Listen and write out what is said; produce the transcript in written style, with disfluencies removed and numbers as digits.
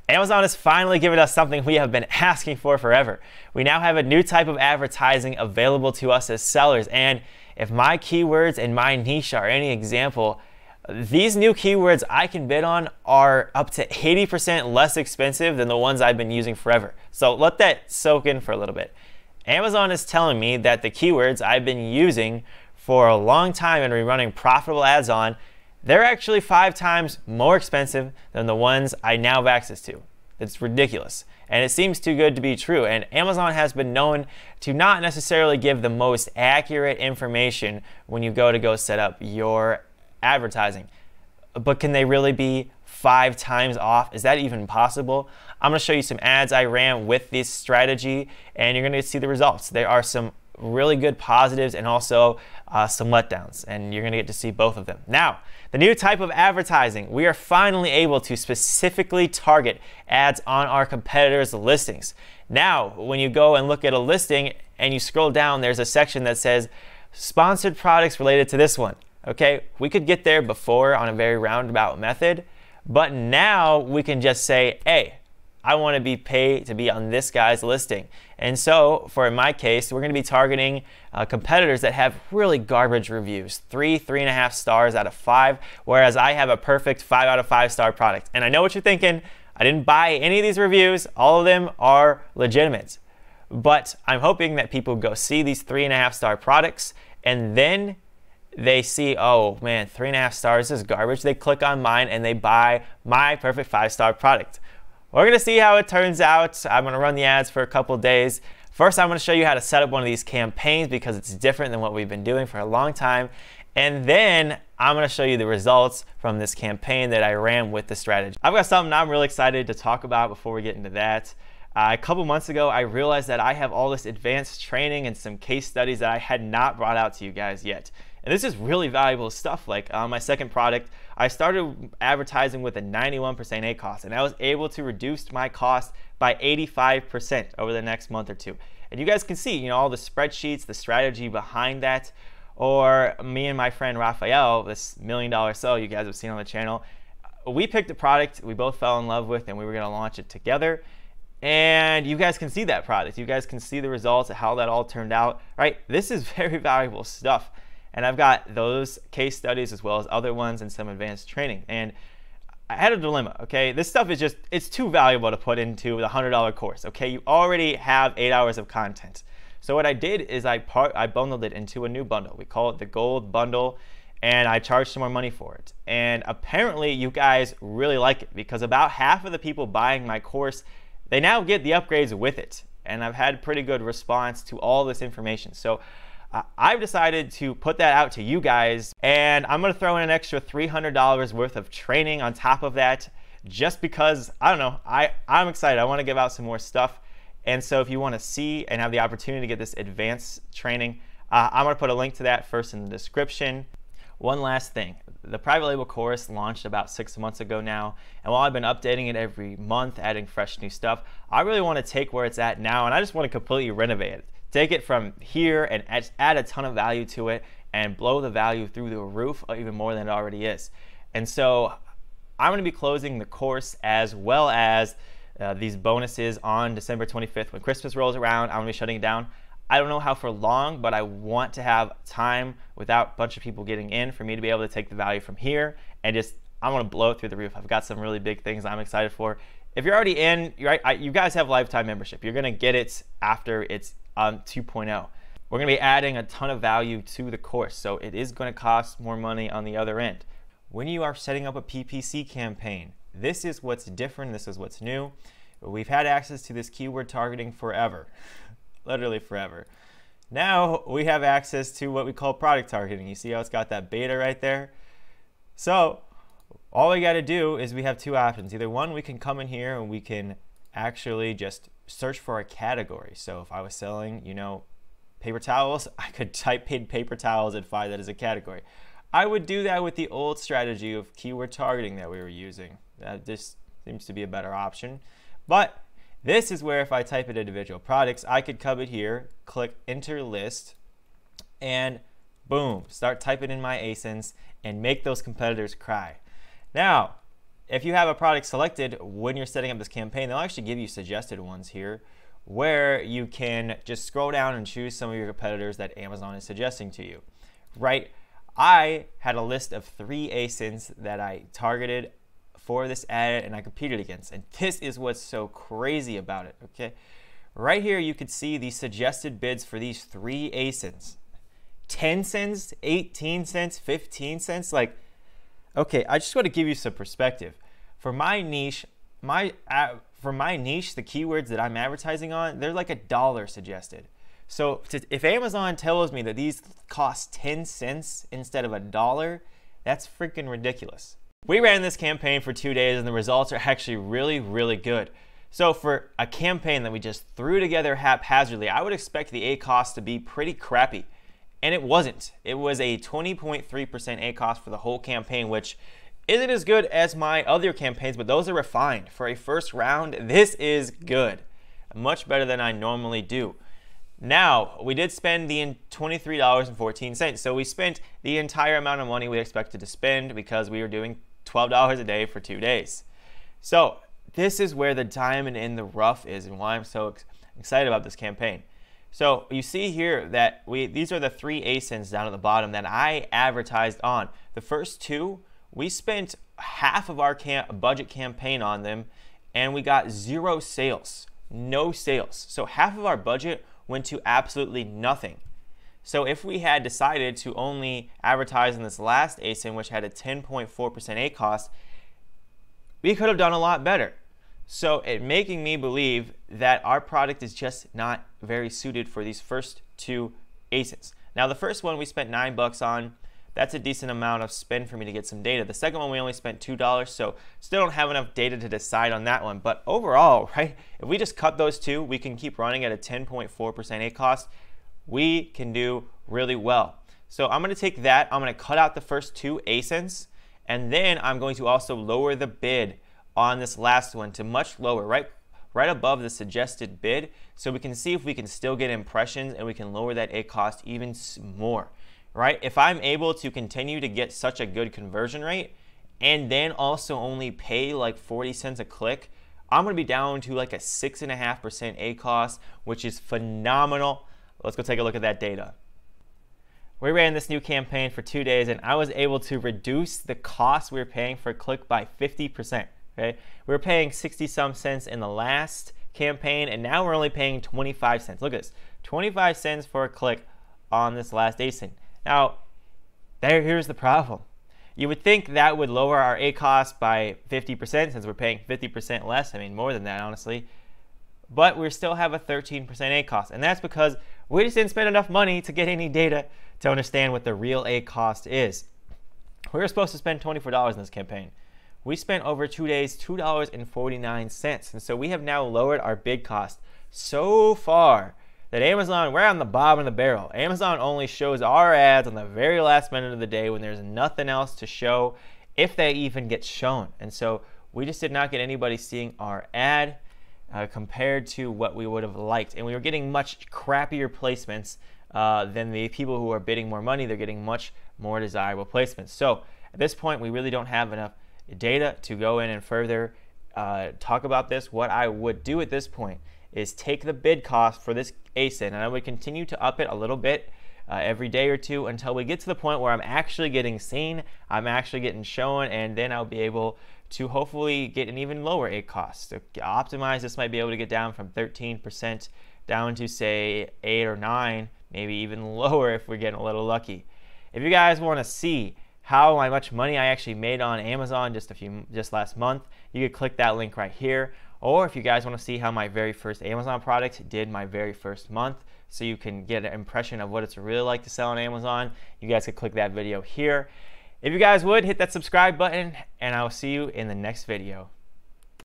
Amazon has finally given us something we have been asking for forever. We now have a new type of advertising available to us as sellers, and if my keywords and my niche are any example, these new keywords I can bid on are up to 80% less expensive than the ones I've been using forever. So let that soak in for a little bit. Amazon is telling me that the keywords I've been using for a long time and been running profitable ads on, they're actually 5 times more expensive than the ones I now have access to. It's ridiculous. And it seems too good to be true. And Amazon has been known to not necessarily give the most accurate information when you go set up your advertising. But can they really be 5 times off? Is that even possible? I'm going to show you some ads I ran with this strategy, and you're going to see the results. There are some really good positives and also some letdowns, and you're going to get to see both of them. Now, the new type of advertising, we are finally able to specifically target ads on our competitors' listings. Now, when you go and look at a listing and you scroll down, there's a section that says sponsored products related to this one. Okay, we could get there before on a very roundabout method, but now we can just say, hey, I want to be paid to be on this guy's listing. And so, for in my case, we're going to be targeting competitors that have really garbage reviews, 3.5 stars out of 5, whereas I have a perfect 5 out of 5 star product. And I know what you're thinking. I didn't buy any of these reviews. All of them are legitimate. But I'm hoping that people go see these 3.5 star products, and then they see, oh man, 3.5 stars is garbage. They click on mine and they buy my perfect 5-star product. We're going to see how it turns out. I'm going to run the ads for a couple days. First, I'm going to show you how to set up one of these campaigns because it's different than what we've been doing for a long time. And then I'm going to show you the results from this campaign that I ran with the strategy. I've got something I'm really excited to talk about before we get into that. A couple months ago, I realized that I have all this advanced training and some case studies that I had not brought out to you guys yet. And this is really valuable stuff. Like my second product, I started advertising with a 91% ACoS, and I was able to reduce my cost by 85% over the next month or two. And you guys can see, you know, all the spreadsheets, the strategy behind that. Or me and my friend Raphael, this $1 million seller you guys have seen on the channel, we picked a product we both fell in love with, and we were going to launch it together. And you guys can see that product. You guys can see the results of how that all turned out, right? This is very valuable stuff. And I've got those case studies as well as other ones and some advanced training. And I had a dilemma, okay? This stuff is just, it's too valuable to put into the $100 course, okay? You already have 8 hours of content. So what I did is I bundled it into a new bundle. We call it the Gold Bundle, and I charged some more money for it. And apparently you guys really like it because about half of the people buying my course, they now get the upgrades with it. And I've had pretty good response to all this information. So I've decided to put that out to you guys, and I'm going to throw in an extra $300 worth of training on top of that just because, I don't know, I'm excited. I want to give out some more stuff. And so if you want to see and have the opportunity to get this advanced training, I'm going to put a link to that first in the description. One last thing. The private label course launched about 6 months ago now, and while I've been updating it every month, adding fresh new stuff, I really want to take where it's at now, and I just want to completely renovate it. Take it from here and add a ton of value to it and blow the value through the roof even more than it already is. And so I'm going to be closing the course as well as these bonuses on December 25th. When Christmas rolls around, I'm going to be shutting it down. I don't know how for long, but I want to have time without a bunch of people getting in for me to be able to take the value from here and just, I want to blow it through the roof. I've got some really big things I'm excited for. If you're already in, you guys have lifetime membership. You're going to get it after it's 2.0. We're going to be adding a ton of value to the course, so it is going to cost more money on the other end. When you are setting up a PPC campaign, this is what's different, this is what's new. We've had access to this keyword targeting forever, literally forever. Now we have access to what we call product targeting. You see how it's got that beta right there? So all we got to do is we have 2 options. Either one, we can come in here and we can actually just search for a category. So if I was selling, you know, paper towels, I could type in paper towels and find that as a category. I would do that with the old strategy of keyword targeting that we were using. This seems to be a better option. But this is where if I type in individual products, I could come in here, click enter list, and boom, start typing in my ASINs and make those competitors cry. Now, if you have a product selected when you're setting up this campaign, they'll actually give you suggested ones here where you can just scroll down and choose some of your competitors that Amazon is suggesting to you, right? I had a list of 3 ASINs that I targeted for this ad and I competed against. And this is what's so crazy about it, okay? Right here, you could see the suggested bids for these 3 ASINs. 10 cents, 18 cents, 15 cents. Like, okay, I just want to give you some perspective. For my niche, the keywords that I'm advertising on, they're like $1 suggested. So if Amazon tells me that these cost 10 cents instead of $1, that's freaking ridiculous. We ran this campaign for 2 days and the results are actually really, really good. So for a campaign that we just threw together haphazardly, I would expect the ACoS to be pretty crappy. And it wasn't. It was a 20.3% ACoS for the whole campaign, which isn't as good as my other campaigns, but those are refined. For a first round, this is good. Much better than I normally do. Now, we did spend the $23.14. So we spent the entire amount of money we expected to spend because we were doing $12 a day for 2 days. So this is where the diamond in the rough is and why I'm so excited about this campaign. So you see here that these are the 3 ASINs down at the bottom that I advertised on. The first 2, we spent half of our budget campaign on them and we got 0 sales, no sales. So half of our budget went to absolutely nothing. So if we had decided to only advertise in this last ASIN, which had a 10.4% ACoS, we could have done a lot better. So it making me believe that our product is just not very suited for these first 2 ASINs. Now the first one we spent $9 on. That's a decent amount of spend for me to get some data. The second one we only spent $2, so still don't have enough data to decide on that one. But overall, right, if we just cut those 2, we can keep running at a 10.4% ACoS. We can do really well. So I'm going to take that. I'm going to cut out the first 2 ASINs, and then I'm going to also lower the bid on this last one to much lower, right above the suggested bid, so we can see if we can still get impressions and we can lower that ACoS even more, right? If I'm able to continue to get such a good conversion rate and then also only pay like 40 cents a click, I'm going to be down to like a 6.5% ACoS, which is phenomenal. Let's go take a look at that data. We ran this new campaign for 2 days and I was able to reduce the cost we were paying for a click by 50%. Okay? We were paying 60-some cents in the last campaign, and now we're only paying 25 cents. Look at this, 25 cents for a click on this last ASIN. Now, here's the problem. You would think that would lower our ACoS by 50% since we're paying 50% less. I mean, more than that, honestly. But we still have a 13% ACoS, and that's because we just didn't spend enough money to get any data to understand what the real ACoS is. We were supposed to spend $24 in this campaign. We spent over 2 days $2.49, and so we have now lowered our bid cost so far that Amazon, we're on the bottom of the barrel. Amazon only shows our ads on the very last minute of the day when there's nothing else to show, if they even get shown. And so we just did not get anybody seeing our ad compared to what we would have liked, and we were getting much crappier placements than the people who are bidding more money. They're getting much more desirable placements. So at this point, we really don't have enough data to go in and further talk about this. What I would do at this point is take the bid cost for this ASIN and I would continue to up it a little bit every day or 2 until we get to the point where I'm actually getting seen, I'm actually getting shown, and then I'll be able to hopefully get an even lower ACoS. To optimize, this might be able to get down from 13% down to say 8 or 9, maybe even lower if we're getting a little lucky. If you guys want to see how much money I actually made on Amazon just last month, you could click that link right here. Or if you guys want to see how my very first Amazon product did my very first month, so you can get an impression of what it's really like to sell on Amazon, you guys could click that video here. If you guys would, hit that subscribe button, and I will see you in the next video.